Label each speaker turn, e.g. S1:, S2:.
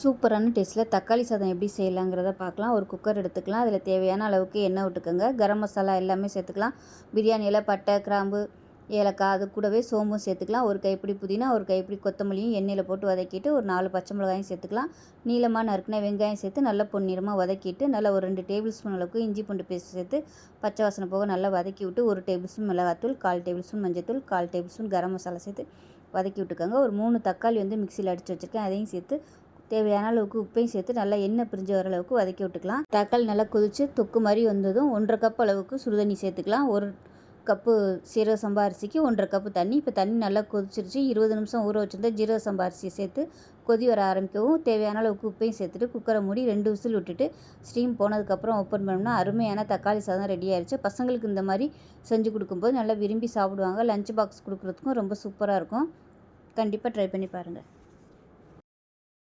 S1: சூப்பரான டேஸ்ட்டில் தக்காளி சாதம் எப்படி செய்யலாங்கிறத பார்க்கலாம். ஒரு குக்கர் எடுத்துக்கலாம். அதில் தேவையான அளவுக்கு எண்ணெய் விட்டுக்கோங்க. கரம் மசாலா எல்லாமே சேர்த்துக்கலாம். பிரியாணி இலை, பட்டை, கிராம்பு, ஏலக்காய், அது கூடவே சோம்பும் சேர்த்துக்கலாம். ஒரு கைப்பிடி புதினா, ஒரு கைப்பிடி கொத்தமல்லியும் எண்ணெயில் போட்டு வதக்கிட்டு ஒரு 4 பச்சை மிளகாயும் சேர்த்துக்கலாம். நீளமாக நறுக்கின வெங்காயம் சேர்த்து நல்லா பொன்னிறமாக வதக்கிட்டு நல்லா ஒரு 2 டேபிள் ஸ்பூன் அளவுக்கு இஞ்சி பூண்டு பேஸ்ட் சேர்த்து பச்சை வாசனை போக நல்லா வதக்கி விட்டு 1 டேபிள் ஸ்பூன் மிளகாத்தூள், 1/4 டேபிள் ஸ்பூன் மஞ்சத்தூள், 1/4 டேபிள் ஸ்பூன் கரம் மசாலா சேர்த்து வதக்கி விட்டுக்கோங்க. ஒரு 3 தக்காளி மிக்சியில் அடித்து வச்சுருக்கேன். அதையும் சேர்த்து தேவையான அளவுக்கு உப்பையும் சேர்த்து நல்லா எண்ணெய் பிரிஞ்சு வர அளவுக்கு வதக்கி விட்டுக்கலாம். தக்காளி நல்லா கொதித்து தொக்கு மாதிரி வந்ததும் 1/2 கப் அளவுக்கு சுடுதண்ணி சேர்த்துக்கலாம். 1 கப்பு சீரக சம்பா அரிசிக்கு 1/2 கப்பு தண்ணி. இப்போ தண்ணி நல்லா கொதிச்சிருச்சு. 20 நிமிஷம் ஊற வச்சுருந்தா ஜீரக சம்பா அரிசியை சேர்த்து கொதி வர ஆரம்பிக்கவும் தேவையான அளவுக்கு உப்பையும் சேர்த்துட்டு குக்கரை மூடி 2 விசில் விட்டுட்டு ஸ்டீம் போனதுக்கப்புறம் ஓப்பன் பண்ணோம்னா அருமையான தக்காளி சாதம் ரெடி ஆயிடுச்சு. பசங்களுக்கு இந்த மாதிரி செஞ்சு கொடுக்கும்போது நல்லா விரும்பி சாப்பிடுவாங்க. லஞ்ச் பாக்ஸ் கொடுக்குறதுக்கும் ரொம்ப சூப்பராக இருக்கும். கண்டிப்பாக ட்ரை பண்ணி பாருங்கள்.